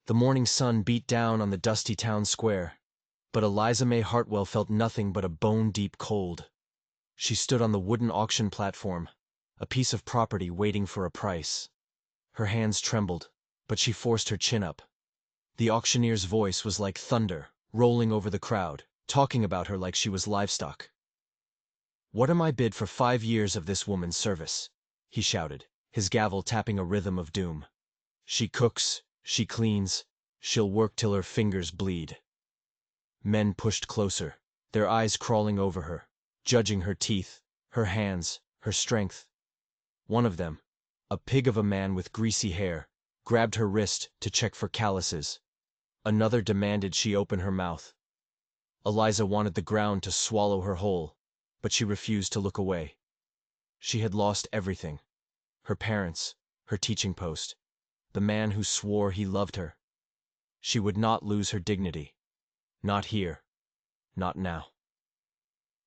The morning sun beat down on the dusty town square, but Eliza May Hartwell felt nothing but a bone-deep cold. She stood on the wooden auction platform, a piece of property waiting for a price. Her hands trembled, but she forced her chin up. The auctioneer's voice was like thunder, rolling over the crowd, talking about her like she was livestock. "What am I bid for 5 years of this woman's service?" he shouted, his gavel tapping a rhythm of doom. "She cooks, she cleans, she'll work till her fingers bleed." Men pushed closer, their eyes crawling over her, judging her teeth, her hands, her strength. One of them, a pig of a man with greasy hair, grabbed her wrist to check for calluses. Another demanded she open her mouth. Eliza wanted the ground to swallow her whole, but she refused to look away. She had lost everything: her parents, her teaching post, the man who swore he loved her. She would not lose her dignity. Not here. Not now.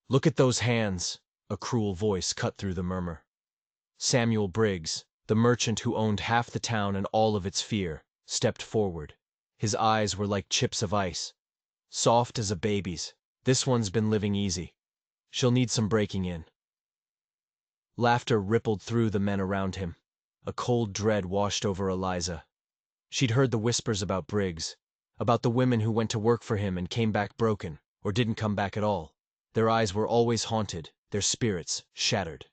"Look at those hands!" a cruel voice cut through the murmur. Samuel Briggs, the merchant who owned half the town and all of its fear, stepped forward. His eyes were like chips of ice, soft as a baby's. "This one's been living easy. She'll need some breaking in." Laughter rippled through the men around him. A cold dread washed over Eliza. She'd heard the whispers about Briggs, about the women who went to work for him and came back broken, or didn't come back at all. Their eyes were always haunted, their spirits shattered.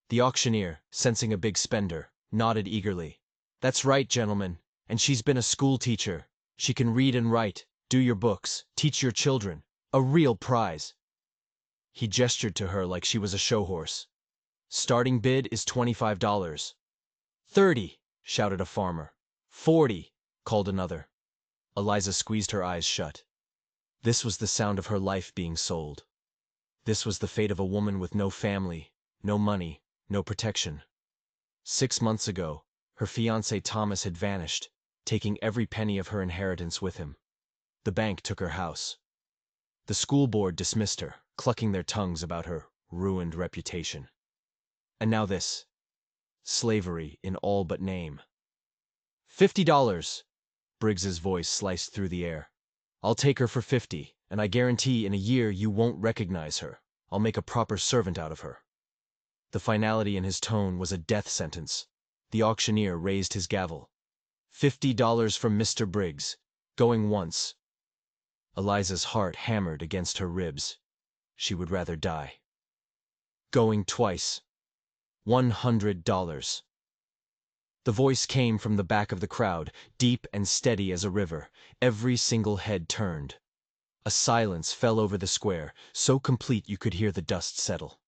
The auctioneer, sensing a big spender, nodded eagerly. "That's right, gentlemen, and she's been a school teacher. She can read and write, do your books, teach your children. A real prize." He gestured to her like she was a show horse. "Starting bid is $25. "30!" shouted a farmer. "40!" called another. Eliza squeezed her eyes shut. This was the sound of her life being sold. This was the fate of a woman with no family, no money, no protection. 6 months ago, her fiancé Thomas had vanished, taking every penny of her inheritance with him. The bank took her house. The school board dismissed her, clucking their tongues about her ruined reputation. And now this. Slavery in all but name. $50! Briggs's voice sliced through the air. "I'll take her for 50, and I guarantee in a year you won't recognize her. I'll make a proper servant out of her." The finality in his tone was a death sentence. The auctioneer raised his gavel. $50 from Mr. Briggs. Going once. Eliza's heart hammered against her ribs. She would rather die. Going twice. $100. The voice came from the back of the crowd, deep and steady as a river. Every single head turned. A silence fell over the square, so complete you could hear the dust settle.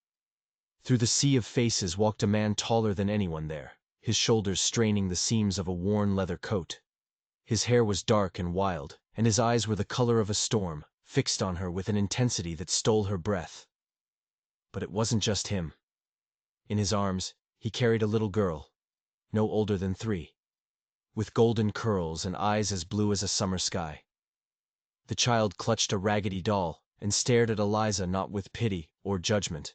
Through the sea of faces walked a man taller than anyone there, his shoulders straining the seams of a worn leather coat. His hair was dark and wild, and his eyes were the color of a storm, fixed on her with an intensity that stole her breath. But it wasn't just him. In his arms, he carried a little girl, no older than 3, with golden curls and eyes as blue as a summer sky. The child clutched a raggedy doll and stared at Eliza not with pity or judgment,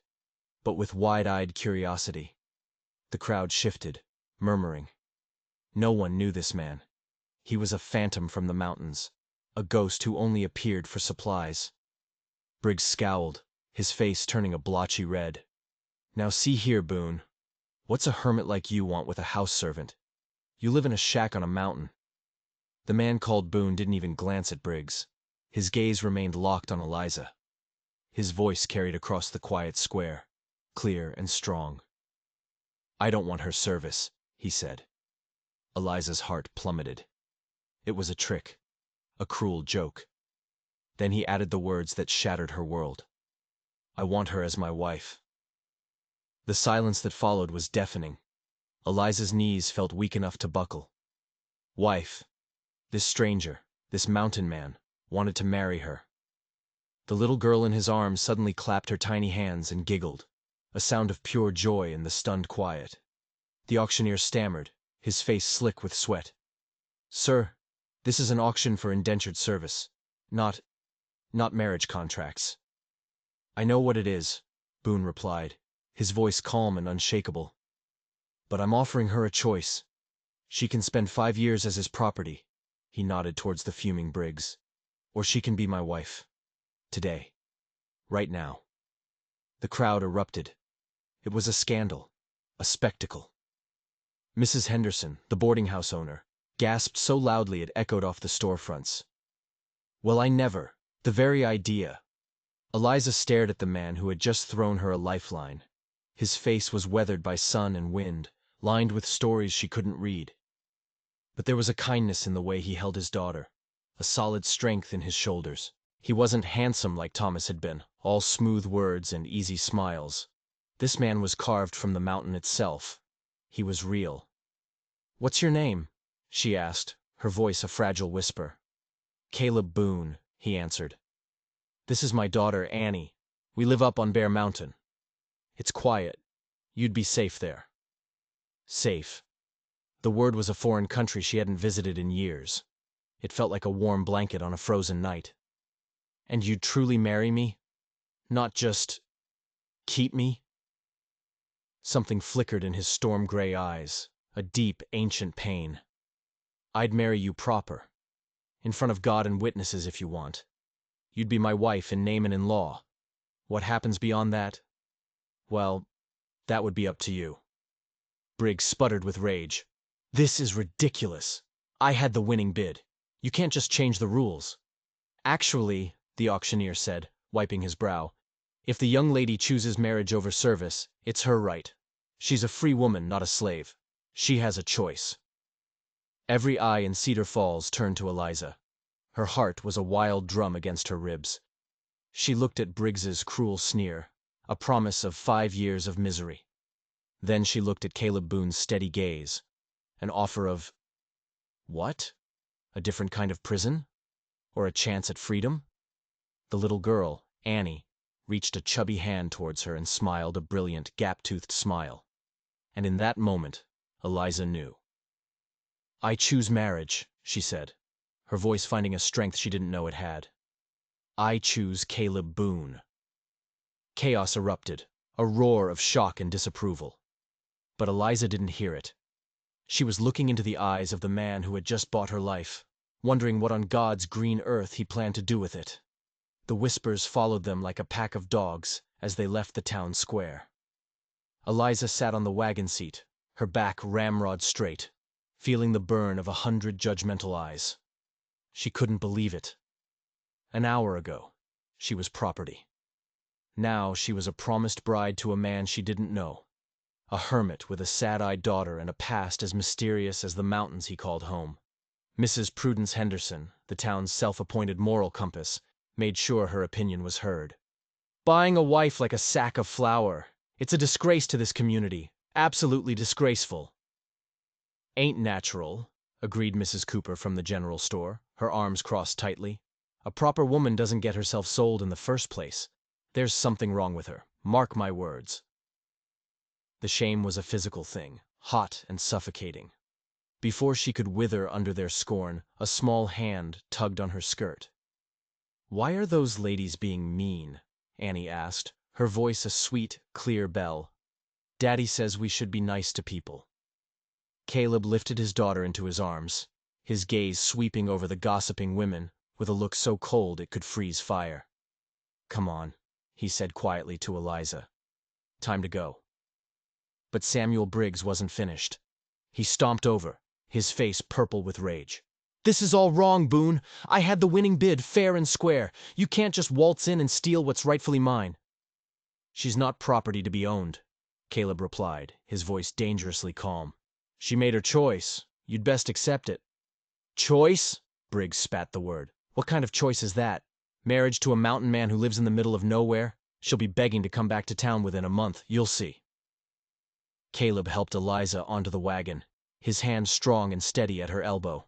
but with wide-eyed curiosity. The crowd shifted, murmuring. No one knew this man. He was a phantom from the mountains, a ghost who only appeared for supplies. Briggs scowled, his face turning a blotchy red. "Now see here, Boone. What's a hermit like you want with a house servant? You live in a shack on a mountain." The man called Boone didn't even glance at Briggs. His gaze remained locked on Eliza. His voice carried across the quiet square, clear and strong. "I don't want her service," he said. Eliza's heart plummeted. It was a trick, a cruel joke. Then he added the words that shattered her world. "I want her as my wife." The silence that followed was deafening. Eliza's knees felt weak enough to buckle. Wife. This stranger, this mountain man, wanted to marry her. The little girl in his arms suddenly clapped her tiny hands and giggled, a sound of pure joy in the stunned quiet. The auctioneer stammered, his face slick with sweat. "Sir, this is an auction for indentured service, not marriage contracts." "I know what it is," Boone replied, his voice calm and unshakable. "But I'm offering her a choice. She can spend 5 years as his property, He nodded towards the fuming Briggs. Or she can be my wife. Today. Right now. The crowd erupted. It was a scandal. A spectacle. Mrs. Henderson, the boarding house owner, gasped so loudly it echoed off the storefronts. Well, I never. The very idea. Eliza stared at the man who had just thrown her a lifeline. His face was weathered by sun and wind, lined with stories she couldn't read. But there was a kindness in the way he held his daughter, a solid strength in his shoulders. He wasn't handsome like Thomas had been, all smooth words and easy smiles. This man was carved from the mountain itself. He was real. "What's your name?" she asked, her voice a fragile whisper. "Caleb Boone," he answered. "This is my daughter, Annie. We live up on Bear Mountain. It's quiet. You'd be safe there." Safe. The word was a foreign country she hadn't visited in years. It felt like a warm blanket on a frozen night. "And you'd truly marry me? Not just keep me?" Something flickered in his storm-gray eyes, a deep, ancient pain. "I'd marry you proper. In front of God and witnesses if you want. You'd be my wife in name and in law. What happens beyond that? Well, that would be up to you." Briggs sputtered with rage. "This is ridiculous. I had the winning bid. You can't just change the rules." "Actually," the auctioneer said, wiping his brow, "if the young lady chooses marriage over service, it's her right. She's a free woman, not a slave. She has a choice." Every eye in Cedar Falls turned to Eliza. Her heart was a wild drum against her ribs. She looked at Briggs's cruel sneer, a promise of 5 years of misery. Then she looked at Caleb Boone's steady gaze, an offer of what? A different kind of prison? Or a chance at freedom? The little girl, Annie, reached a chubby hand towards her and smiled a brilliant, gap-toothed smile. And in that moment, Eliza knew. "I choose marriage," she said, her voice finding a strength she didn't know it had. "I choose Caleb Boone." Chaos erupted, a roar of shock and disapproval. But Eliza didn't hear it. She was looking into the eyes of the man who had just bought her life, wondering what on God's green earth he planned to do with it. The whispers followed them like a pack of dogs as they left the town square. Eliza sat on the wagon seat, her back ramrod straight, feeling the burn of 100 judgmental eyes. She couldn't believe it. An hour ago, she was property. Now she was a promised bride to a man she didn't know. A hermit with a sad-eyed daughter and a past as mysterious as the mountains he called home. Mrs. Prudence Henderson, the town's self-appointed moral compass, made sure her opinion was heard. "Buying a wife like a sack of flour. It's a disgrace to this community. Absolutely disgraceful." "Ain't natural," agreed Mrs. Cooper from the general store, her arms crossed tightly. "A proper woman doesn't get herself sold in the first place. There's something wrong with her. Mark my words." The shame was a physical thing, hot and suffocating. Before she could wither under their scorn, a small hand tugged on her skirt. "Why are those ladies being mean?" Annie asked, her voice a sweet, clear bell. "Daddy says we should be nice to people." Caleb lifted his daughter into his arms, his gaze sweeping over the gossiping women with a look so cold it could freeze fire. "Come on," he said quietly to Eliza. "Time to go." But Samuel Briggs wasn't finished. He stomped over, his face purple with rage. "This is all wrong, Boone. I had the winning bid, fair and square. You can't just waltz in and steal what's rightfully mine." "She's not property to be owned," Caleb replied, his voice dangerously calm. "She made her choice. You'd best accept it." "Choice?" Briggs spat the word. "What kind of choice is that? Marriage to a mountain man who lives in the middle of nowhere? She'll be begging to come back to town within a month, you'll see." Caleb helped Eliza onto the wagon, his hand strong and steady at her elbow.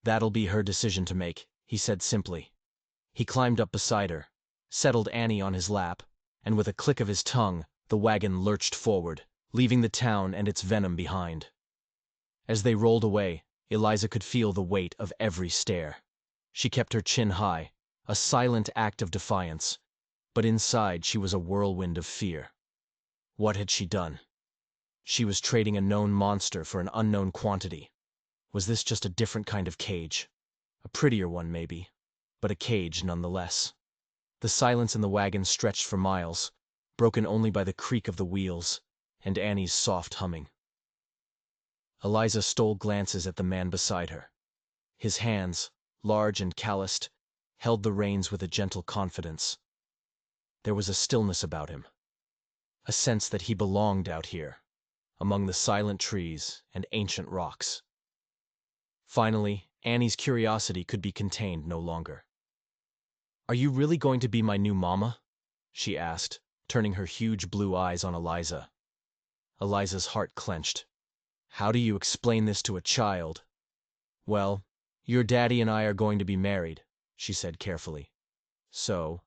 "That'll be her decision to make," he said simply. He climbed up beside her, settled Annie on his lap, and with a click of his tongue, the wagon lurched forward, leaving the town and its venom behind. As they rolled away, Eliza could feel the weight of every stare. She kept her chin high, a silent act of defiance, but inside she was a whirlwind of fear. What had she done? She was trading a known monster for an unknown quantity. Was this just a different kind of cage? A prettier one, maybe, but a cage nonetheless. The silence in the wagon stretched for miles, broken only by the creak of the wheels and Annie's soft humming. Eliza stole glances at the man beside her. His hands, large and calloused, held the reins with a gentle confidence. There was a stillness about him, a sense that he belonged out here, among the silent trees and ancient rocks. Finally, Annie's curiosity could be contained no longer. "Are you really going to be my new mama?" she asked, turning her huge blue eyes on Eliza. Eliza's heart clenched. How do you explain this to a child? "Well, your daddy and I are going to be married," she said carefully. "So,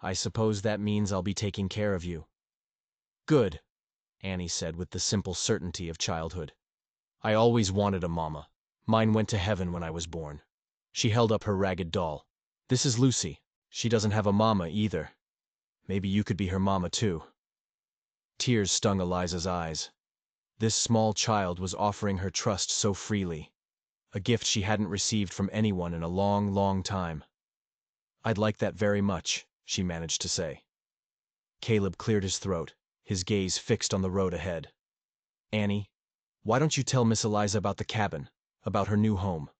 I suppose that means I'll be taking care of you." "Good," Annie said with the simple certainty of childhood. "I always wanted a mama. Mine went to heaven when I was born." She held up her ragged doll. "This is Lucy. She doesn't have a mama either. Maybe you could be her mama too." Tears stung Eliza's eyes. This small child was offering her trust so freely, a gift she hadn't received from anyone in a long, long time. "I'd like that very much," she managed to say. Caleb cleared his throat, his gaze fixed on the road ahead. "Annie, why don't you tell Miss Eliza about the cabin, about her new home?"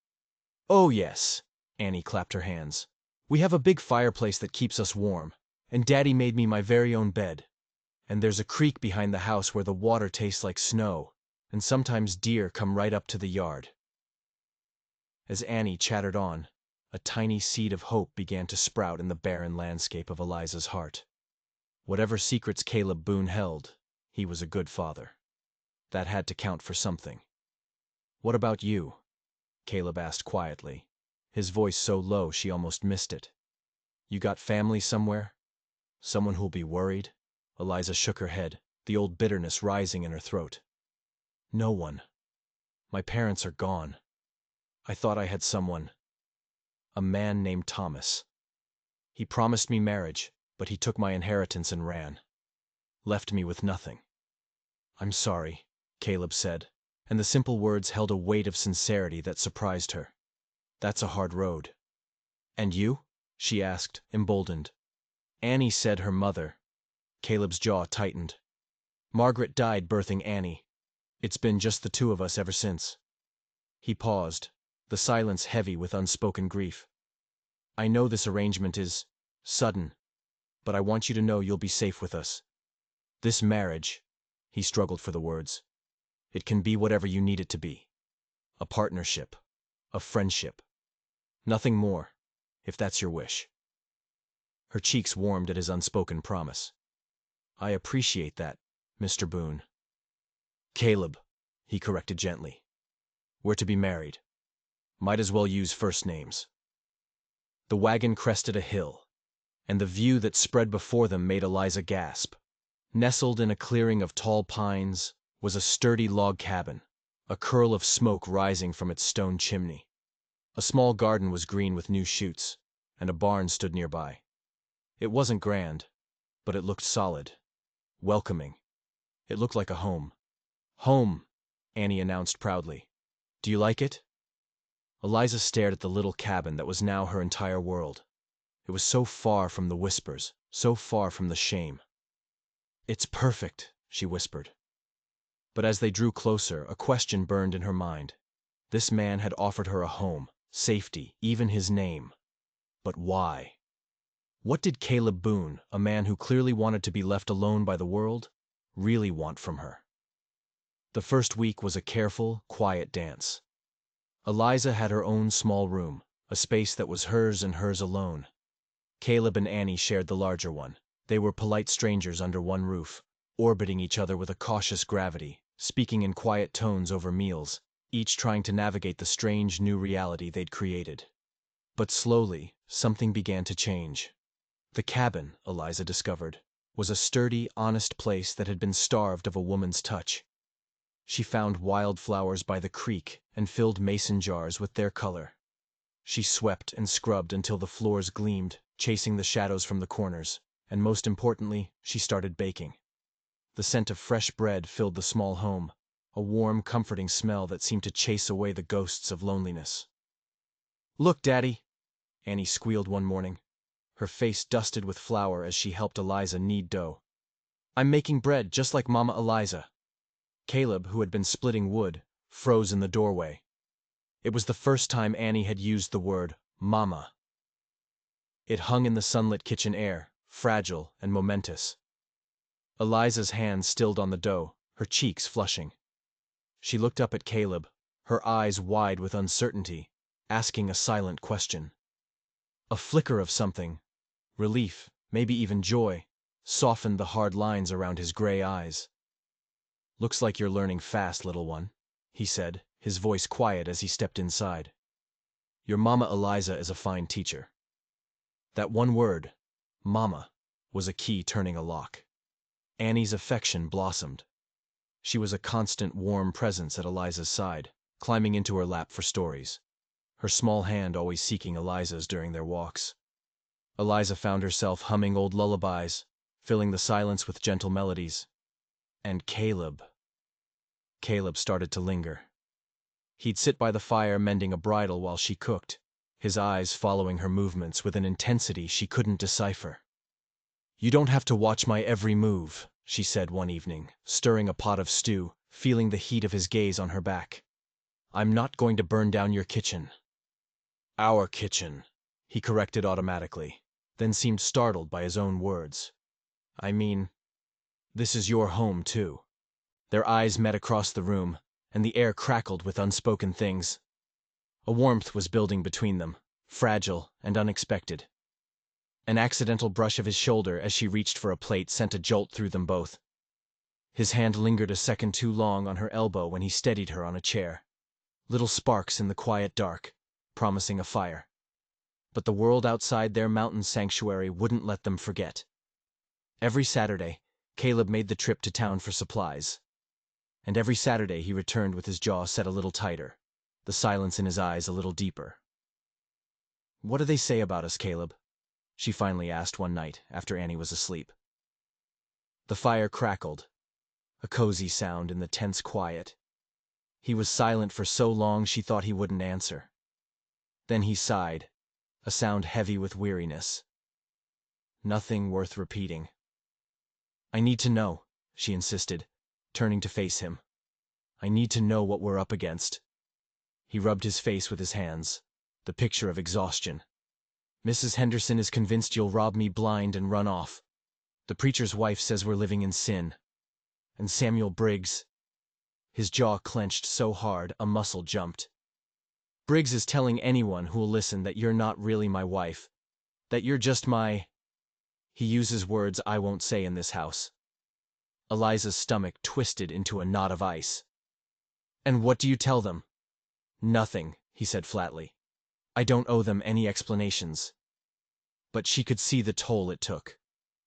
"Oh, yes," Annie clapped her hands. "We have a big fireplace that keeps us warm, and Daddy made me my very own bed. And there's a creek behind the house where the water tastes like snow, and sometimes deer come right up to the yard." As Annie chattered on, a tiny seed of hope began to sprout in the barren landscape of Eliza's heart. Whatever secrets Caleb Boone held, he was a good father. That had to count for something. "What about you?" Caleb asked quietly, his voice so low she almost missed it. "You got family somewhere? Someone who'll be worried?" Eliza shook her head, the old bitterness rising in her throat. "No one. My parents are gone. I thought I had someone. A man named Thomas. He promised me marriage, but he took my inheritance and ran. Left me with nothing." "I'm sorry," Caleb said, and the simple words held a weight of sincerity that surprised her. "That's a hard road." "And you?" she asked, emboldened. "Annie said her mother." Caleb's jaw tightened. "Margaret died birthing Annie. It's been just the two of us ever since." He paused, the silence heavy with unspoken grief. "I know this arrangement is sudden, but I want you to know you'll be safe with us. This marriage," he struggled for the words, "it can be whatever you need it to be. A partnership, a friendship. Nothing more, if that's your wish." Her cheeks warmed at his unspoken promise. "I appreciate that, Mr. Boone." "Caleb," he corrected gently. "We're to be married. Might as well use first names." The wagon crested a hill, and the view that spread before them made Eliza gasp. Nestled in a clearing of tall pines was a sturdy log cabin, a curl of smoke rising from its stone chimney. A small garden was green with new shoots, and a barn stood nearby. It wasn't grand, but it looked solid, welcoming. It looked like a home. "Home," Annie announced proudly. "Do you like it?" Eliza stared at the little cabin that was now her entire world. It was so far from the whispers, so far from the shame. "It's perfect," she whispered. But as they drew closer, a question burned in her mind. This man had offered her a home, safety, even his name. But why? What did Caleb Boone, a man who clearly wanted to be left alone by the world, really want from her? The first week was a careful, quiet dance. Eliza had her own small room, a space that was hers and hers alone. Caleb and Annie shared the larger one. They were polite strangers under one roof, orbiting each other with a cautious gravity, speaking in quiet tones over meals, each trying to navigate the strange new reality they'd created. But slowly, something began to change. The cabin, Eliza discovered, was a sturdy, honest place that had been starved of a woman's touch. She found wildflowers by the creek and filled mason jars with their color. She swept and scrubbed until the floors gleamed, chasing the shadows from the corners, and most importantly, she started baking. The scent of fresh bread filled the small home, a warm, comforting smell that seemed to chase away the ghosts of loneliness. "Look, Daddy," Annie squealed one morning, her face dusted with flour as she helped Eliza knead dough. "I'm making bread just like Mama Eliza." Caleb, who had been splitting wood, froze in the doorway. It was the first time Annie had used the word Mama. It hung in the sunlit kitchen air, fragile and momentous. Eliza's hand stilled on the dough, her cheeks flushing. She looked up at Caleb, her eyes wide with uncertainty, asking a silent question. A flicker of something, relief, maybe even joy, softened the hard lines around his gray eyes. "Looks like you're learning fast, little one," he said, his voice quiet as he stepped inside. "Your Mama Eliza is a fine teacher." That one word, Mama, was a key turning a lock. Annie's affection blossomed. She was a constant warm presence at Eliza's side, climbing into her lap for stories, her small hand always seeking Eliza's during their walks. Eliza found herself humming old lullabies, filling the silence with gentle melodies. And Caleb started to linger. He'd sit by the fire mending a bridle while she cooked, his eyes following her movements with an intensity she couldn't decipher. "You don't have to watch my every move," she said one evening, stirring a pot of stew, feeling the heat of his gaze on her back. "I'm not going to burn down your kitchen." "Our kitchen," he corrected automatically, then seemed startled by his own words. "I mean, this is your home, too." Their eyes met across the room, and the air crackled with unspoken things. A warmth was building between them, fragile and unexpected. An accidental brush of his shoulder as she reached for a plate sent a jolt through them both. His hand lingered a second too long on her elbow when he steadied her on a chair. Little sparks in the quiet dark, promising a fire. But the world outside their mountain sanctuary wouldn't let them forget. Every Saturday, Caleb made the trip to town for supplies. And every Saturday he returned with his jaw set a little tighter, the silence in his eyes a little deeper. "What do they say about us, Caleb?" she finally asked one night after Annie was asleep. The fire crackled, a cozy sound in the tense quiet. He was silent for so long she thought he wouldn't answer. Then he sighed, a sound heavy with weariness. "Nothing worth repeating." "I need to know," she insisted, turning to face him. "I need to know what we're up against." He rubbed his face with his hands, the picture of exhaustion. "Mrs. Henderson is convinced you'll rob me blind and run off. The preacher's wife says we're living in sin. And Samuel Briggs—" His jaw clenched so hard a muscle jumped. "Briggs is telling anyone who'll listen that you're not really my wife, that you're just my—" He uses words I won't say in this house. Eliza's stomach twisted into a knot of ice. "And what do you tell them?" "Nothing," he said flatly. "I don't owe them any explanations." But she could see the toll it took,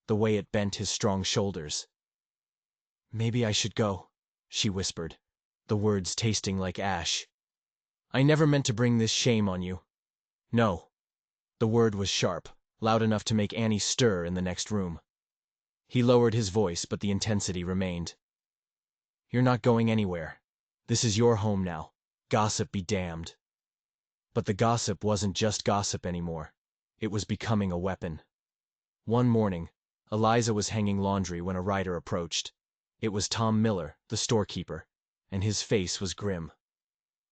the way it bent his strong shoulders. "Maybe I should go," she whispered, the words tasting like ash. "I never meant to bring this shame on you." "No." The word was sharp, loud enough to make Annie stir in the next room. He lowered his voice, but the intensity remained. "You're not going anywhere. This is your home now. Gossip be damned." But the gossip wasn't just gossip anymore. It was becoming a weapon. One morning, Eliza was hanging laundry when a rider approached. It was Tom Miller, the storekeeper, and his face was grim.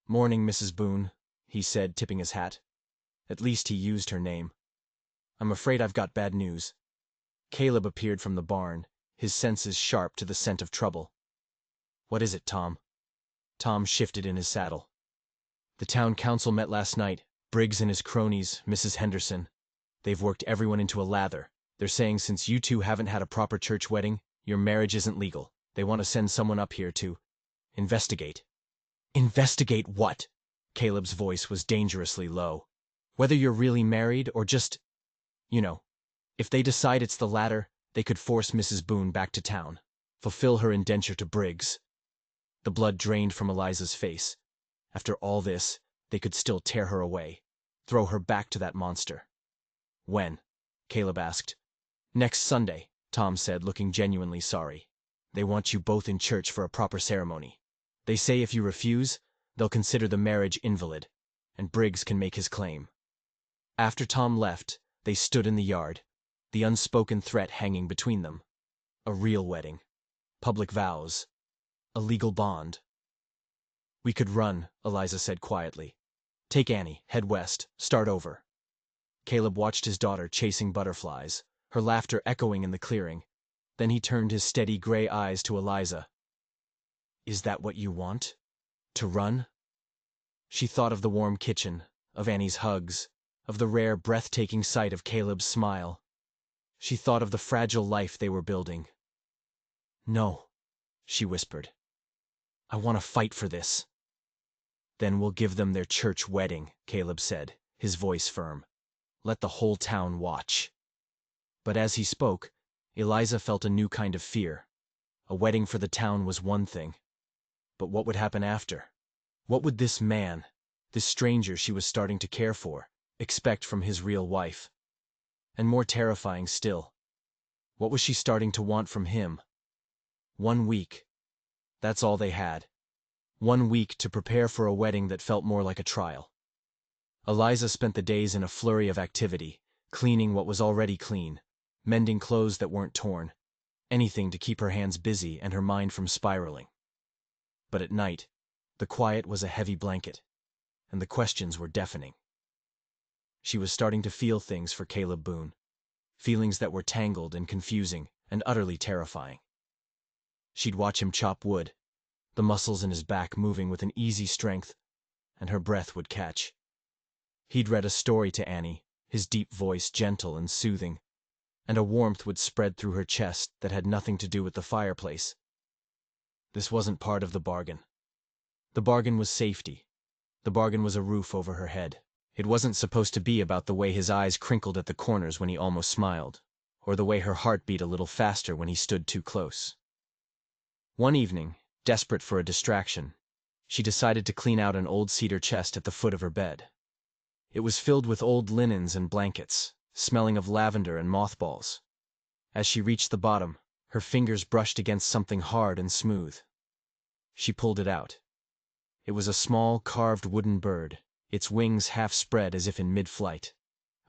"Morning, Mrs. Boone," he said, tipping his hat. At least he used her name. "I'm afraid I've got bad news." Caleb appeared from the barn, his senses sharp to the scent of trouble. "What is it, Tom?" Tom shifted in his saddle. "The town council met last night, Briggs and his cronies, Mrs. Henderson. They've worked everyone into a lather. They're saying since you two haven't had a proper church wedding, your marriage isn't legal. They want to send someone up here to investigate." "Investigate what?" Caleb's voice was dangerously low. "Whether you're really married or just, you know. If they decide it's the latter, they could force Mrs. Boone back to town, fulfill her indenture to Briggs." The blood drained from Eliza's face. After all this, they could still tear her away, throw her back to that monster. "When?" Caleb asked. "Next Sunday," Tom said, looking genuinely sorry. "They want you both in church for a proper ceremony. They say if you refuse, they'll consider the marriage invalid, and Briggs can make his claim. After Tom left, they stood in the yard, the unspoken threat hanging between them. A real wedding. Public vows. A legal bond. We could run, Eliza said quietly. Take Annie, head west, start over. Caleb watched his daughter chasing butterflies, her laughter echoing in the clearing. Then he turned his steady gray eyes to Eliza. Is that what you want? To run? She thought of the warm kitchen, of Annie's hugs, of the rare, breathtaking sight of Caleb's smile. She thought of the fragile life they were building. No, she whispered. I want to fight for this. Then we'll give them their church wedding, Caleb said, his voice firm. Let the whole town watch. But as he spoke, Eliza felt a new kind of fear. A wedding for the town was one thing. But what would happen after? What would this man, this stranger she was starting to care for, expect from his real wife? And more terrifying still, what was she starting to want from him? 1 week. That's all they had. 1 week to prepare for a wedding that felt more like a trial. Eliza spent the days in a flurry of activity, cleaning what was already clean, mending clothes that weren't torn, anything to keep her hands busy and her mind from spiraling. But at night, the quiet was a heavy blanket, and the questions were deafening. She was starting to feel things for Caleb Boone, feelings that were tangled and confusing and utterly terrifying. She'd watch him chop wood, the muscles in his back moving with an easy strength, and her breath would catch. He'd read a story to Annie, his deep voice gentle and soothing, and a warmth would spread through her chest that had nothing to do with the fireplace. This wasn't part of the bargain. The bargain was safety. The bargain was a roof over her head. It wasn't supposed to be about the way his eyes crinkled at the corners when he almost smiled, or the way her heart beat a little faster when he stood too close. One evening, desperate for a distraction, she decided to clean out an old cedar chest at the foot of her bed. It was filled with old linens and blankets, smelling of lavender and mothballs. As she reached the bottom, her fingers brushed against something hard and smooth. She pulled it out. It was a small, carved wooden bird, its wings half spread as if in mid-flight.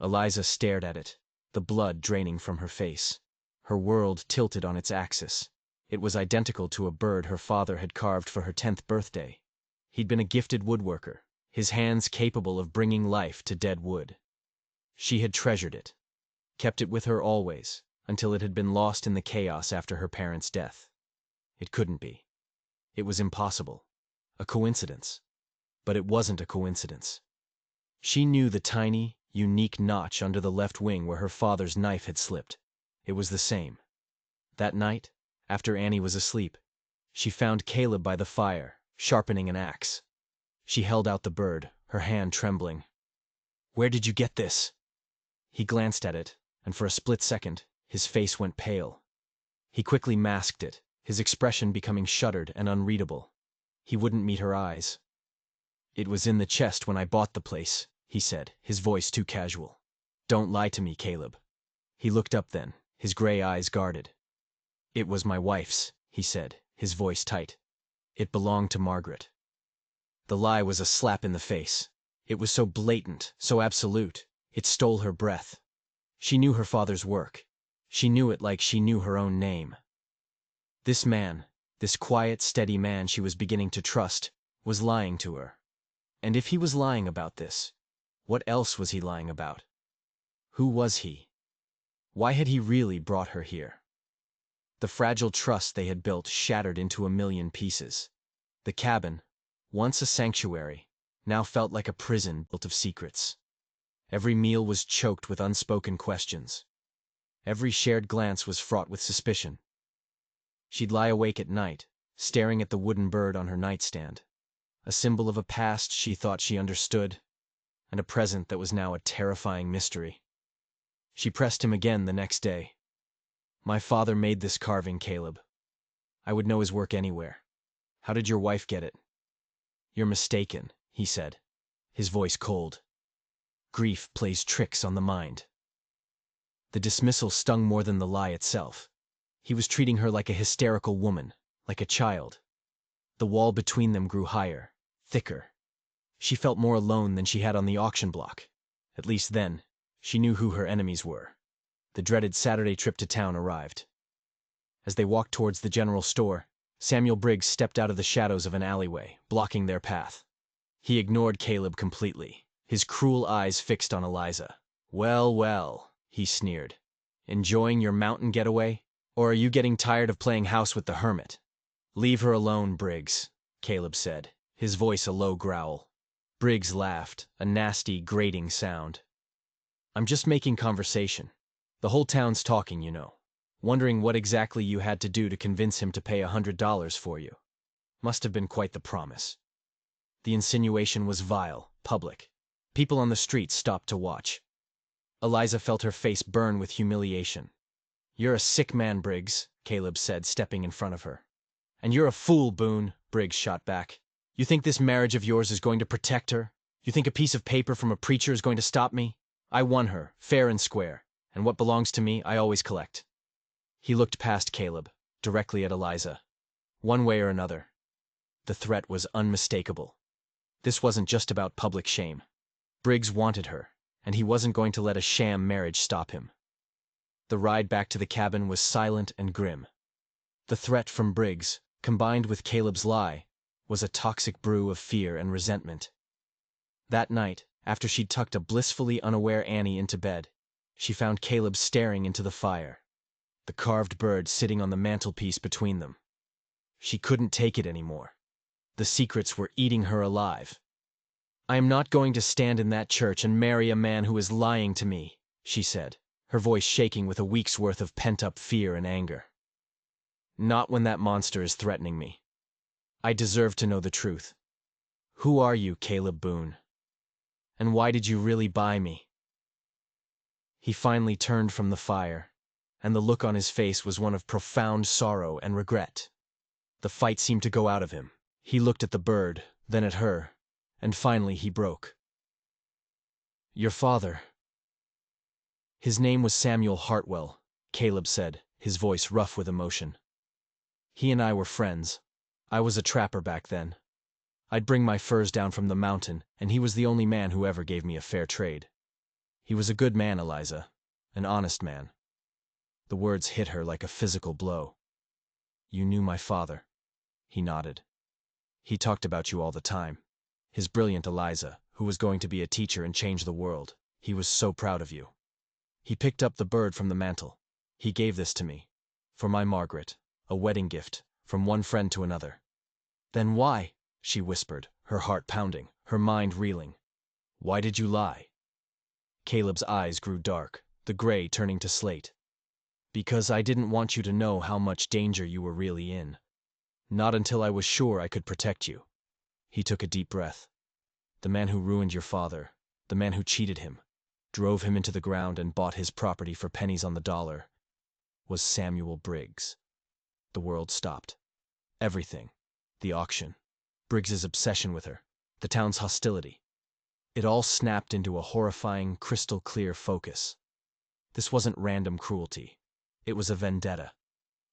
Eliza stared at it, the blood draining from her face. Her world tilted on its axis. It was identical to a bird her father had carved for her 10th birthday. He'd been a gifted woodworker, his hands capable of bringing life to dead wood. She had treasured it, kept it with her always, until it had been lost in the chaos after her parents' death. It couldn't be. It was impossible. A coincidence. But it wasn't a coincidence. She knew the tiny, unique notch under the left wing where her father's knife had slipped. It was the same. That night, after Annie was asleep, she found Caleb by the fire, sharpening an axe. She held out the bird, her hand trembling. "Where did you get this?" He glanced at it, and for a split second, his face went pale. He quickly masked it, his expression becoming shuttered and unreadable. He wouldn't meet her eyes. "It was in the chest when I bought the place," he said, his voice too casual. "Don't lie to me, Caleb." He looked up then, his gray eyes guarded. "It was my wife's," he said, his voice tight. "It belonged to Margaret." The lie was a slap in the face. It was so blatant, so absolute. It stole her breath. She knew her father's work. She knew it like she knew her own name. This man, this quiet, steady man she was beginning to trust, was lying to her. And if he was lying about this, what else was he lying about? Who was he? Why had he really brought her here? The fragile trust they had built shattered into a million pieces. The cabin, once a sanctuary, now felt like a prison built of secrets. Every meal was choked with unspoken questions. Every shared glance was fraught with suspicion. She'd lie awake at night, staring at the wooden bird on her nightstand, a symbol of a past she thought she understood, and a present that was now a terrifying mystery. She pressed him again the next day. "My father made this carving, Caleb. I would know his work anywhere. How did your wife get it?" "You're mistaken," he said, his voice cold. "Grief plays tricks on the mind." The dismissal stung more than the lie itself. He was treating her like a hysterical woman, like a child. The wall between them grew higher, thicker. She felt more alone than she had on the auction block. At least then, she knew who her enemies were. The dreaded Saturday trip to town arrived. As they walked towards the general store, Samuel Briggs stepped out of the shadows of an alleyway, blocking their path. He ignored Caleb completely, his cruel eyes fixed on Eliza. "Well, well," he sneered. "Enjoying your mountain getaway? Or are you getting tired of playing house with the hermit?" "Leave her alone, Briggs," Caleb said, his voice a low growl. Briggs laughed, a nasty, grating sound. "I'm just making conversation. The whole town's talking, you know. Wondering what exactly you had to do to convince him to pay $100 for you. Must have been quite the promise." The insinuation was vile, public. People on the street stopped to watch. Eliza felt her face burn with humiliation. "You're a sick man, Briggs," Caleb said, stepping in front of her. "And you're a fool, Boone," Briggs shot back. "You think this marriage of yours is going to protect her? You think a piece of paper from a preacher is going to stop me? I won her, fair and square, and what belongs to me, I always collect." He looked past Caleb, directly at Eliza. One way or another. The threat was unmistakable. This wasn't just about public shame. Briggs wanted her, and he wasn't going to let a sham marriage stop him. The ride back to the cabin was silent and grim. The threat from Briggs, combined with Caleb's lie, was a toxic brew of fear and resentment. That night, after she'd tucked a blissfully unaware Annie into bed, she found Caleb staring into the fire, the carved bird sitting on the mantelpiece between them. She couldn't take it anymore. The secrets were eating her alive. "I am not going to stand in that church and marry a man who is lying to me," she said, her voice shaking with a week's worth of pent-up fear and anger. "Not when that monster is threatening me. I deserve to know the truth. Who are you, Caleb Boone? And why did you really buy me?" He finally turned from the fire, and the look on his face was one of profound sorrow and regret. The fight seemed to go out of him. He looked at the bird, then at her, and finally he broke. "Your father." "His name was Samuel Hartwell," Caleb said, his voice rough with emotion. "He and I were friends. I was a trapper back then. I'd bring my furs down from the mountain, and he was the only man who ever gave me a fair trade. He was a good man, Eliza, an honest man." The words hit her like a physical blow. "You knew my father." He nodded. "He talked about you all the time. His brilliant Eliza, who was going to be a teacher and change the world. He was so proud of you." He picked up the bird from the mantel. "He gave this to me. For my Margaret. A wedding gift, from one friend to another." "Then why?" she whispered, her heart pounding, her mind reeling. "Why did you lie?" Caleb's eyes grew dark, the gray turning to slate. "Because I didn't want you to know how much danger you were really in. Not until I was sure I could protect you." He took a deep breath. "The man who ruined your father, the man who cheated him, drove him into the ground and bought his property for pennies on the dollar, was Samuel Briggs." The world stopped. Everything. The auction. Briggs's obsession with her. The town's hostility. It all snapped into a horrifying, crystal-clear focus. This wasn't random cruelty. It was a vendetta.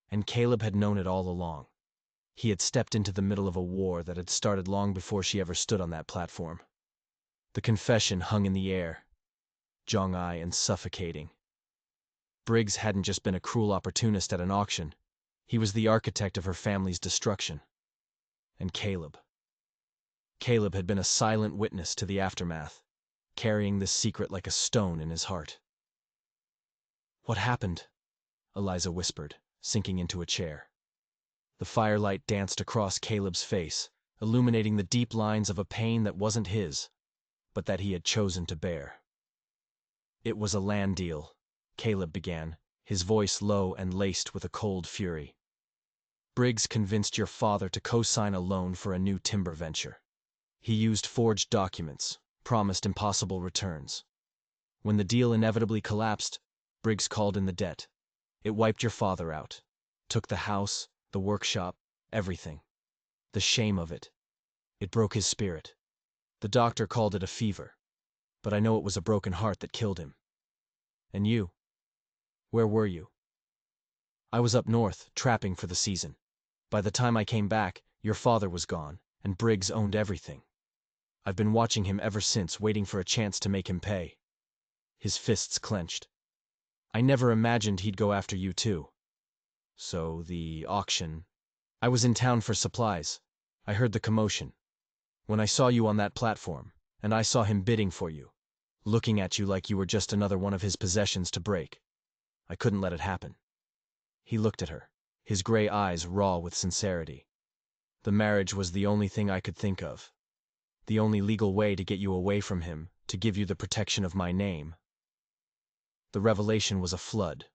And Caleb had known it all along. He had stepped into the middle of a war that had started long before she ever stood on that platform. The confession hung in the air, jong-eye and suffocating. Briggs hadn't just been a cruel opportunist at an auction. He was the architect of her family's destruction. And Caleb had been a silent witness to the aftermath, carrying this secret like a stone in his heart. "What happened?" Eliza whispered, sinking into a chair. The firelight danced across Caleb's face, illuminating the deep lines of a pain that wasn't his, but that he had chosen to bear. "It was a land deal," Caleb began, his voice low and laced with a cold fury. "Briggs convinced your father to co-sign a loan for a new timber venture. He used forged documents, promised impossible returns. When the deal inevitably collapsed, Briggs called in the debt. It wiped your father out. Took the house, the workshop, everything. The shame of it. It broke his spirit. The doctor called it a fever. But I know it was a broken heart that killed him. And you? Where were you?" "I was up north, trapping for the season. By the time I came back, Your father was gone, and Briggs owned everything. I've been watching him ever since, waiting for a chance to make him pay. His fists clenched. I never imagined he'd go after you too. So, the auction. I was in town for supplies. I heard the commotion. When I saw you on that platform, and I saw him bidding for you, looking at you like you were just another one of his possessions to break, I couldn't let it happen. He looked at her, his gray eyes raw with sincerity. The marriage was the only thing I could think of. The only legal way to get you away from him, to give you the protection of my name. The revelation was a flood,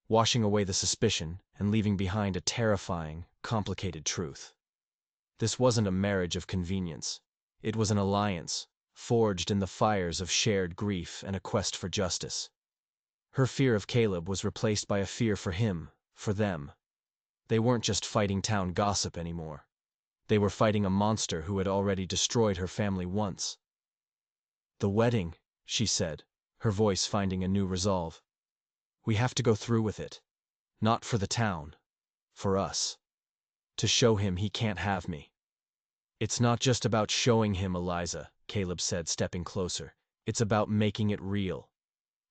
washing away the suspicion and leaving behind a terrifying, complicated truth. This wasn't a marriage of convenience. It was an alliance, forged in the fires of shared grief and a quest for justice. Her fear of Caleb was replaced by a fear for him, for them. They weren't just fighting town gossip anymore. They were fighting a monster who had already destroyed her family once. "The wedding," she said, her voice finding a new resolve. "We have to go through with it. Not for the town. For us. To show him he can't have me." "It's not just about showing him, Eliza," Caleb said, stepping closer. "It's about making it real.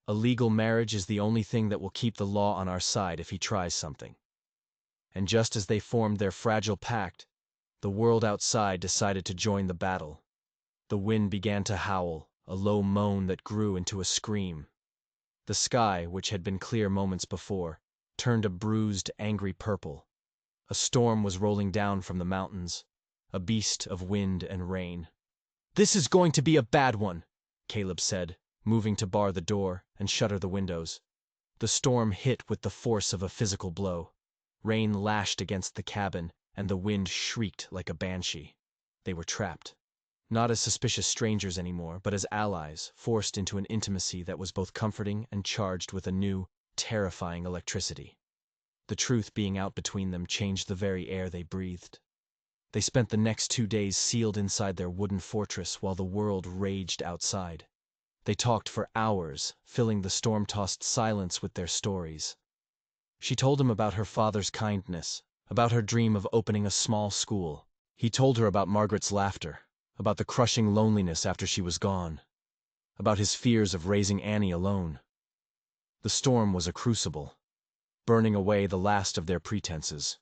A legal marriage is the only thing that will keep the law on our side if he tries something." And just as they formed their fragile pact, the world outside decided to join the battle. The wind began to howl, a low moan that grew into a scream. The sky, which had been clear moments before, turned a bruised, angry purple. A storm was rolling down from the mountains, a beast of wind and rain. "This is going to be a bad one," Caleb said, moving to bar the door and shutter the windows. The storm hit with the force of a physical blow. Rain lashed against the cabin, and the wind shrieked like a banshee. They were trapped. Not as suspicious strangers anymore, but as allies, forced into an intimacy that was both comforting and charged with a new, terrifying electricity. The truth being out between them changed the very air they breathed. They spent the next 2 days sealed inside their wooden fortress while the world raged outside. They talked for hours, filling the storm-tossed silence with their stories. She told him about her father's kindness, about her dream of opening a small school. He told her about Margaret's laughter, about the crushing loneliness after she was gone, about his fears of raising Annie alone. The storm was a crucible, burning away the last of their pretenses.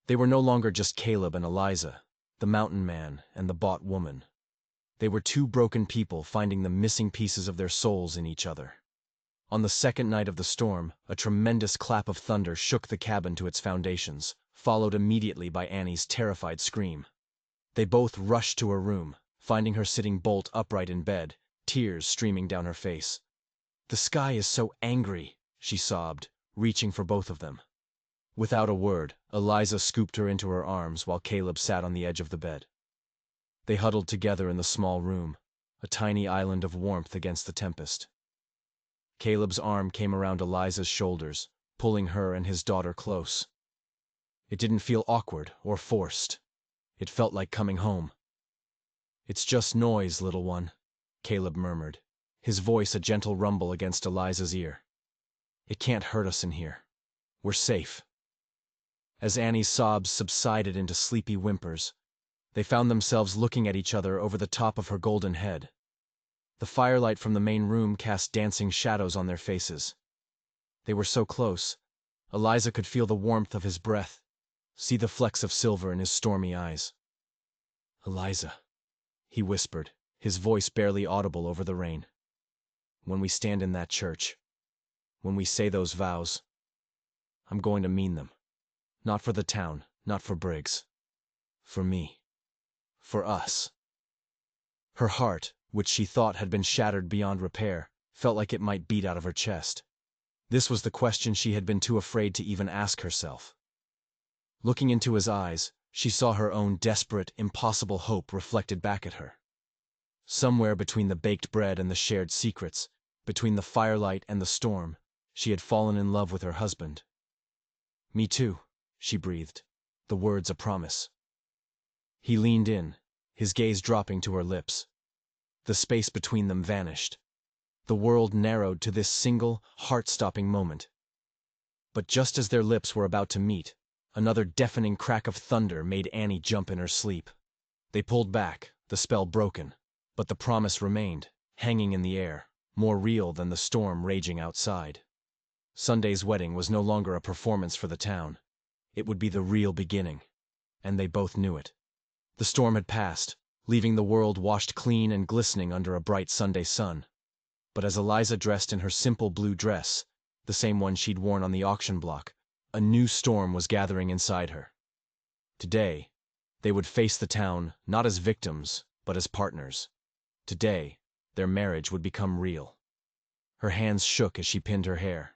They were no longer just Caleb and Eliza, the mountain man and the bought woman. They were two broken people finding the missing pieces of their souls in each other. On the second night of the storm, a tremendous clap of thunder shook the cabin to its foundations, followed immediately by Annie's terrified scream. They both rushed to her room, finding her sitting bolt upright in bed, tears streaming down her face. "The sky is so angry," she sobbed, reaching for both of them. Without a word, Eliza scooped her into her arms while Caleb sat on the edge of the bed. They huddled together in the small room, a tiny island of warmth against the tempest. Caleb's arm came around Eliza's shoulders, pulling her and his daughter close. It didn't feel awkward or forced. It felt like coming home. "It's just noise, little one," Caleb murmured, his voice a gentle rumble against Eliza's ear. "It can't hurt us in here. We're safe." As Annie's sobs subsided into sleepy whimpers, they found themselves looking at each other over the top of her golden head. The firelight from the main room cast dancing shadows on their faces. They were so close, Eliza could feel the warmth of his breath, see the flecks of silver in his stormy eyes. "Eliza," he whispered, his voice barely audible over the rain. "When we stand in that church, when we say those vows, I'm going to mean them. Not for the town, not for Briggs. For me. For us." Her heart, which she thought had been shattered beyond repair, felt like it might beat out of her chest. This was the question she had been too afraid to even ask herself. Looking into his eyes, she saw her own desperate, impossible hope reflected back at her. Somewhere between the baked bread and the shared secrets, between the firelight and the storm, she had fallen in love with her husband. "Me too," she breathed, the words a promise. He leaned in, his gaze dropping to her lips. The space between them vanished. The world narrowed to this single, heart-stopping moment. But just as their lips were about to meet, Another deafening crack of thunder made Annie jump in her sleep. They pulled back, the spell broken, but the promise remained, hanging in the air, more real than the storm raging outside. Sunday's wedding was no longer a performance for the town. It would be the real beginning, and they both knew it. The storm had passed, leaving the world washed clean and glistening under a bright Sunday sun. But as Eliza dressed in her simple blue dress, the same one she'd worn on the auction block, a new storm was gathering inside her. Today, they would face the town not as victims, but as partners. Today, their marriage would become real. Her hands shook as she pinned her hair.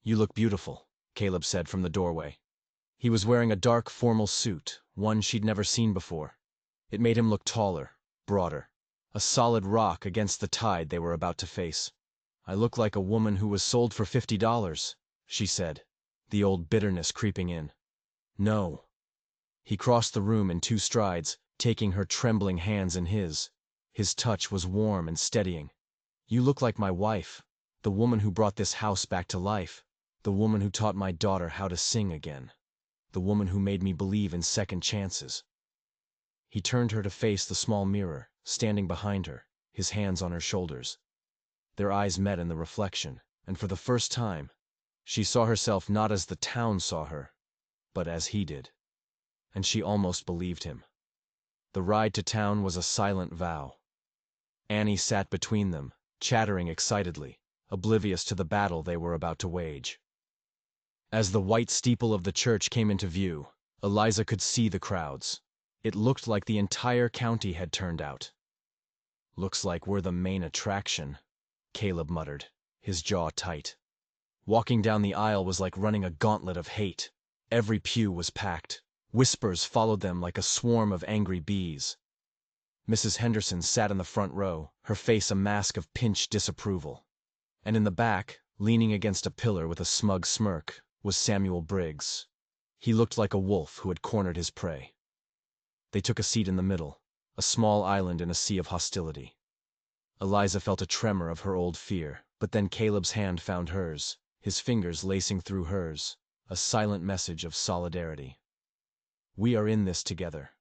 "You look beautiful," Caleb said from the doorway. He was wearing a dark, formal suit, one she'd never seen before. It made him look taller, broader, a solid rock against the tide they were about to face. "I look like a woman who was sold for $50, she said, the old bitterness creeping in. "No." He crossed the room in 2 strides, taking her trembling hands in his. His touch was warm and steadying. "You look like my wife, the woman who brought this house back to life, the woman who taught my daughter how to sing again, the woman who made me believe in second chances." He turned her to face the small mirror, standing behind her, his hands on her shoulders. Their eyes met in the reflection, and for the first time, she saw herself not as the town saw her, but as he did. And she almost believed him. The ride to town was a silent vow. Annie sat between them, chattering excitedly, oblivious to the battle they were about to wage. As the white steeple of the church came into view, Eliza could see the crowds. It looked like the entire county had turned out. "Looks like we're the main attraction," Caleb muttered, his jaw tight. Walking down the aisle was like running a gauntlet of hate. Every pew was packed. Whispers followed them like a swarm of angry bees. Mrs. Henderson sat in the front row, her face a mask of pinched disapproval. And in the back, leaning against a pillar with a smug smirk, was Samuel Briggs. He looked like a wolf who had cornered his prey. They took a seat in the middle, a small island in a sea of hostility. Eliza felt a tremor of her old fear, but then Caleb's hand found hers, his fingers lacing through hers, a silent message of solidarity. "We are in this together."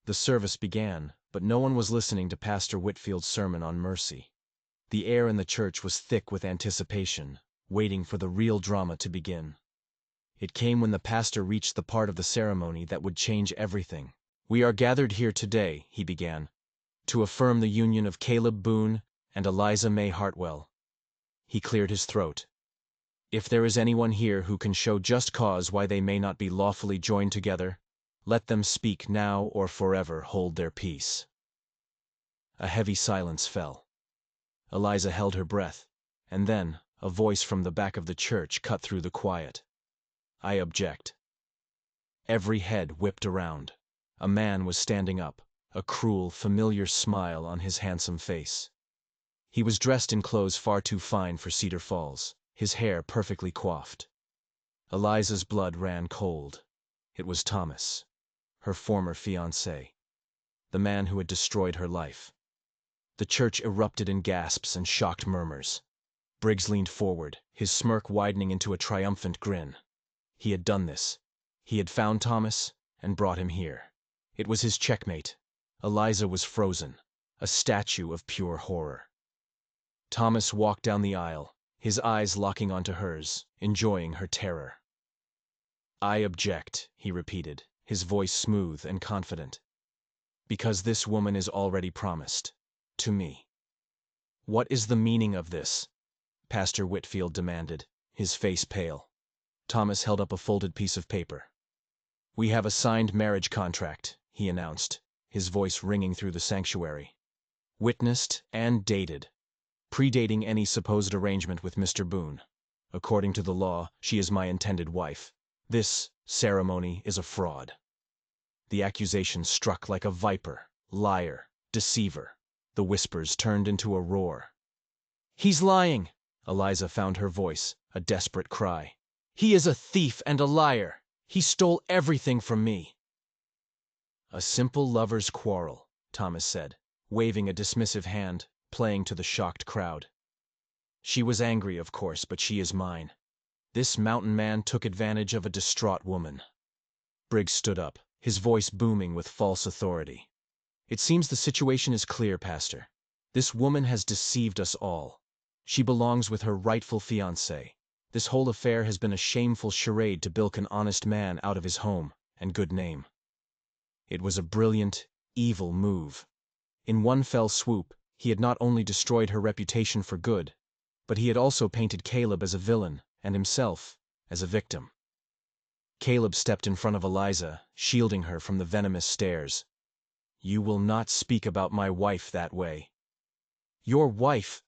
The service began, but no one was listening to Pastor Whitfield's sermon on mercy. The air in the church was thick with anticipation, waiting for the real drama to begin. It came when the pastor reached the part of the ceremony that would change everything. "We are gathered here today," he began, "to affirm the union of Caleb Boone and Eliza May Hartwell." He cleared his throat. "If there is anyone here who can show just cause why they may not be lawfully joined together, let them speak now or forever hold their peace." A heavy silence fell. Eliza held her breath, and then a voice from the back of the church cut through the quiet. "I object." Every head whipped around. A man was standing up, a cruel, familiar smile on his handsome face. He was dressed in clothes far too fine for Cedar Falls, his hair perfectly coiffed. Eliza's blood ran cold. It was Thomas, her former fiancé, the man who had destroyed her life. The church erupted in gasps and shocked murmurs. Briggs leaned forward, his smirk widening into a triumphant grin. He had done this. He had found Thomas and brought him here. It was his checkmate. Eliza was frozen, a statue of pure horror. Thomas walked down the aisle, his eyes locking onto hers, enjoying her terror. "I object," he repeated, his voice smooth and confident. "Because this woman is already promised. To me." "What is the meaning of this?" Pastor Whitfield demanded, his face pale. Thomas held up a folded piece of paper. "We have a signed marriage contract," he announced, his voice ringing through the sanctuary. "Witnessed and dated, predating any supposed arrangement with Mr. Boone. According to the law, she is my intended wife. This ceremony is a fraud." The accusation struck like a viper, liar, deceiver. The whispers turned into a roar. "He's lying!" Eliza found her voice, a desperate cry. "He is a thief and a liar! He stole everything from me!" "A simple lover's quarrel," Thomas said, waving a dismissive hand, playing to the shocked crowd. "She was angry, of course, but she is mine. This mountain man took advantage of a distraught woman. Briggs stood up, his voice booming with false authority. It seems the situation is clear, Pastor. This woman has deceived us all. She belongs with her rightful fiancé. This whole affair has been a shameful charade to bilk an honest man out of his home and good name. It was a brilliant, evil move. In one fell swoop, he had not only destroyed her reputation for good, but he had also painted Caleb as a villain and himself as a victim. Caleb stepped in front of Eliza, shielding her from the venomous stares. "You will not speak about my wife that way." "Your wife?"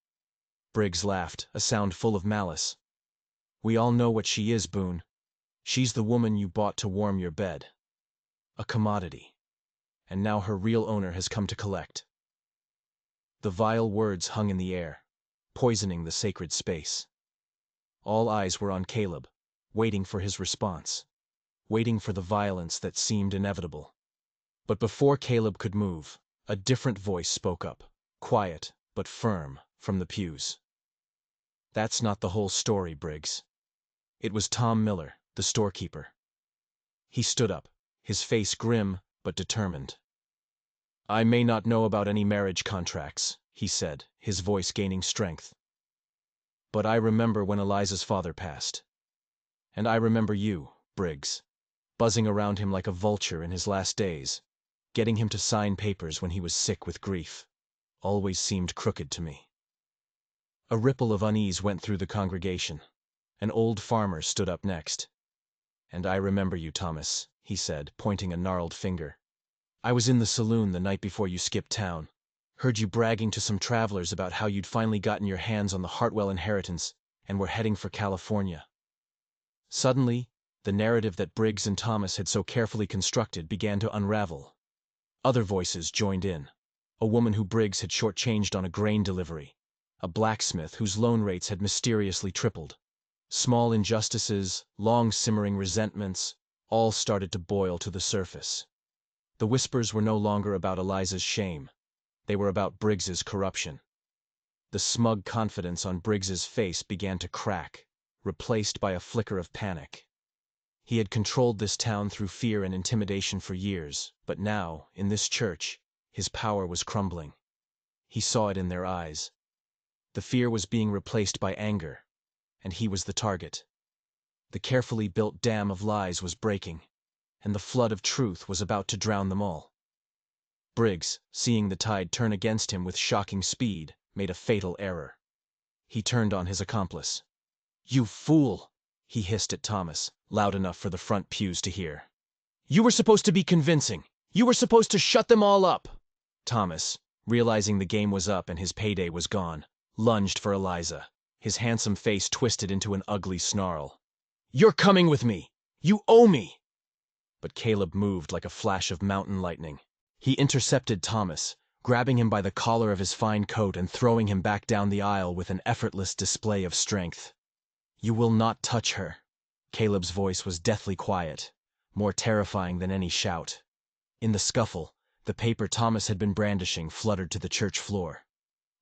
Briggs laughed, a sound full of malice. "We all know what she is, Boone. She's the woman you bought to warm your bed. A commodity. And now her real owner has come to collect." The vile words hung in the air, poisoning the sacred space. All eyes were on Caleb, waiting for his response, waiting for the violence that seemed inevitable. But before Caleb could move, a different voice spoke up, quiet but firm, from the pews. "That's not the whole story, Briggs." It was Tom Miller, the storekeeper. He stood up, his face grim but determined. "I may not know about any marriage contracts," he said, his voice gaining strength. "But I remember when Eliza's father passed. And I remember you, Briggs, buzzing around him like a vulture in his last days, getting him to sign papers when he was sick with grief. Always seemed crooked to me." A ripple of unease went through the congregation. An old farmer stood up next. "And I remember you, Thomas," he said, pointing a gnarled finger. "I was in the saloon the night before you skipped town. Heard you bragging to some travelers about how you'd finally gotten your hands on the Hartwell inheritance and were heading for California." Suddenly, the narrative that Briggs and Thomas had so carefully constructed began to unravel. Other voices joined in. A woman who Briggs had shortchanged on a grain delivery. A blacksmith whose loan rates had mysteriously tripled. Small injustices, long-simmering resentments, all started to boil to the surface. The whispers were no longer about Eliza's shame. They were about Briggs's corruption. The smug confidence on Briggs's face began to crack, replaced by a flicker of panic. He had controlled this town through fear and intimidation for years, but now, in this church, his power was crumbling. He saw it in their eyes. The fear was being replaced by anger, and he was the target. The carefully built dam of lies was breaking, and the flood of truth was about to drown them all. Briggs, seeing the tide turn against him with shocking speed, made a fatal error. He turned on his accomplice. "You fool!" he hissed at Thomas, loud enough for the front pews to hear. "You were supposed to be convincing. You were supposed to shut them all up." Thomas, realizing the game was up and his payday was gone, lunged for Eliza, his handsome face twisted into an ugly snarl. "You're coming with me! You owe me!" But Caleb moved like a flash of mountain lightning. He intercepted Thomas, grabbing him by the collar of his fine coat and throwing him back down the aisle with an effortless display of strength. "You will not touch her." Caleb's voice was deathly quiet, more terrifying than any shout. In the scuffle, the paper Thomas had been brandishing fluttered to the church floor.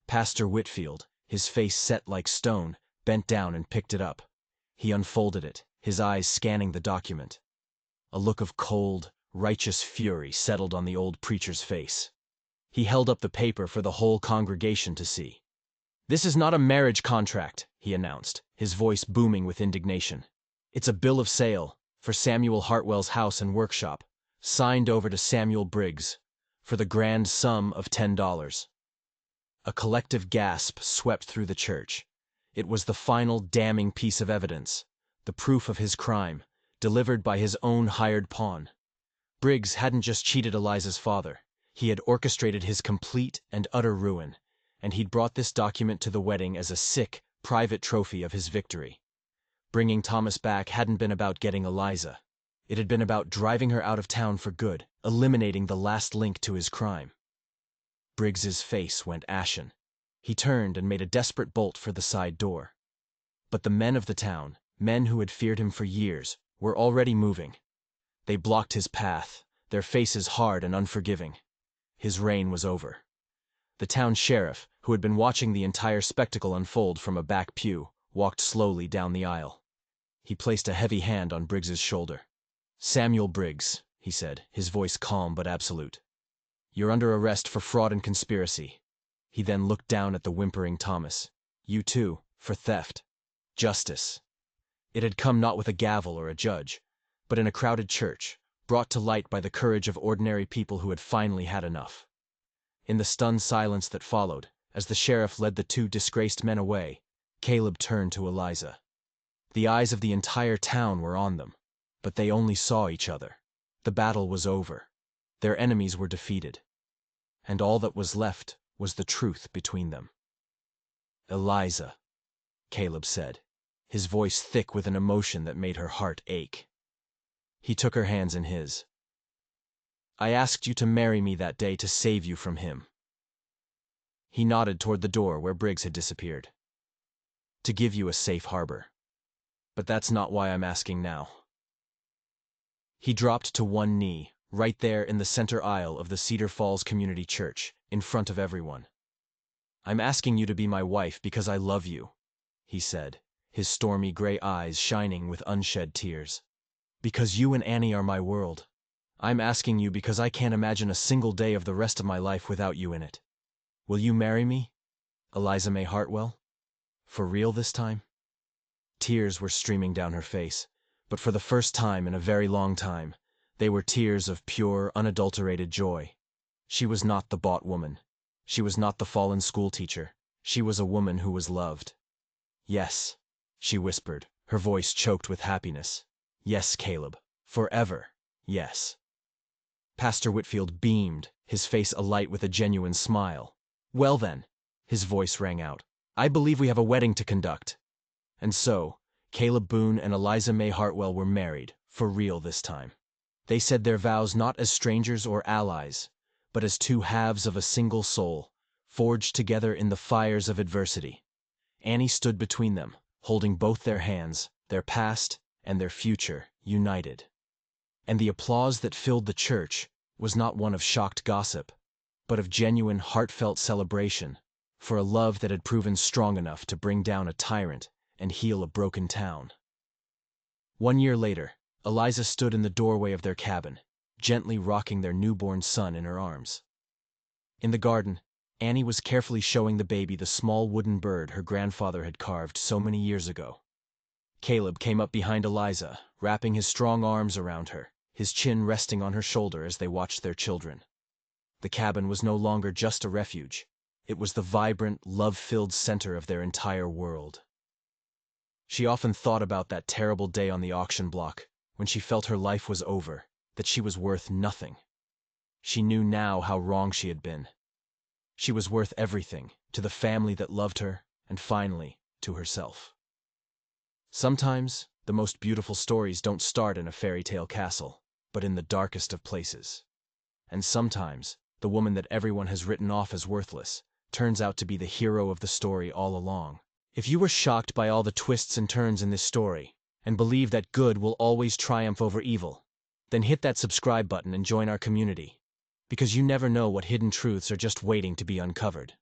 Pastor Whitfield, his face set like stone, bent down and picked it up. He unfolded it, his eyes scanning the document. A look of cold, righteous fury settled on the old preacher's face. He held up the paper for the whole congregation to see. "This is not a marriage contract," he announced, his voice booming with indignation. "It's a bill of sale for Samuel Hartwell's house and workshop, signed over to Samuel Briggs, for the grand sum of $10. A collective gasp swept through the church. It was the final damning piece of evidence, the proof of his crime, delivered by his own hired pawn. Briggs hadn't just cheated Eliza's father. He had orchestrated his complete and utter ruin, and he'd brought this document to the wedding as a sick, private trophy of his victory. Bringing Thomas back hadn't been about getting Eliza. It had been about driving her out of town for good, eliminating the last link to his crime. Briggs's face went ashen. He turned and made a desperate bolt for the side door. But the men of the town, men who had feared him for years, were already moving. They blocked his path, their faces hard and unforgiving. His reign was over. The town sheriff, who had been watching the entire spectacle unfold from a back pew, walked slowly down the aisle. He placed a heavy hand on Briggs's shoulder. "Samuel Briggs," he said, his voice calm but absolute. "You're under arrest for fraud and conspiracy." He then looked down at the whimpering Thomas. "You too, for theft. Justice." It had come not with a gavel or a judge, but in a crowded church, brought to light by the courage of ordinary people who had finally had enough. In the stunned silence that followed, as the sheriff led the two disgraced men away, Caleb turned to Eliza. The eyes of the entire town were on them, but they only saw each other. The battle was over. Their enemies were defeated. And all that was left was the truth between them. "Eliza," Caleb said, his voice thick with an emotion that made her heart ache. He took her hands in his. "I asked you to marry me that day to save you from him." He nodded toward the door where Briggs had disappeared. "To give you a safe harbor. But that's not why I'm asking now." He dropped to one knee, right there in the center aisle of the Cedar Falls Community Church, in front of everyone. "I'm asking you to be my wife because I love you," he said, his stormy gray eyes shining with unshed tears. "Because you and Annie are my world. I'm asking you because I can't imagine a single day of the rest of my life without you in it. Will you marry me, Eliza May Hartwell? For real this time?" Tears were streaming down her face, but for the first time in a very long time, they were tears of pure, unadulterated joy. She was not the bought woman. She was not the fallen schoolteacher. She was a woman who was loved. "Yes," she whispered, her voice choked with happiness. "Yes, Caleb. Forever. Yes." Pastor Whitfield beamed, his face alight with a genuine smile. "Well then," his voice rang out, "I believe we have a wedding to conduct." And so, Caleb Boone and Eliza May Hartwell were married, for real this time. They said their vows not as strangers or allies, but as two halves of a single soul, forged together in the fires of adversity. Annie stood between them, holding both their hands, their past and their future united. And the applause that filled the church was not one of shocked gossip, but of genuine, heartfelt celebration for a love that had proven strong enough to bring down a tyrant and heal a broken town. 1 year later, Eliza stood in the doorway of their cabin, gently rocking their newborn son in her arms. In the garden, Annie was carefully showing the baby the small wooden bird her grandfather had carved so many years ago. Caleb came up behind Eliza, wrapping his strong arms around her, his chin resting on her shoulder as they watched their children. The cabin was no longer just a refuge. It was the vibrant, love-filled center of their entire world. She often thought about that terrible day on the auction block, when she felt her life was over, that she was worth nothing. She knew now how wrong she had been. She was worth everything, to the family that loved her, and finally, to herself. Sometimes, the most beautiful stories don't start in a fairy tale castle, but in the darkest of places. And sometimes, the woman that everyone has written off as worthless turns out to be the hero of the story all along. If you were shocked by all the twists and turns in this story, and believe that good will always triumph over evil, then hit that subscribe button and join our community, because you never know what hidden truths are just waiting to be uncovered.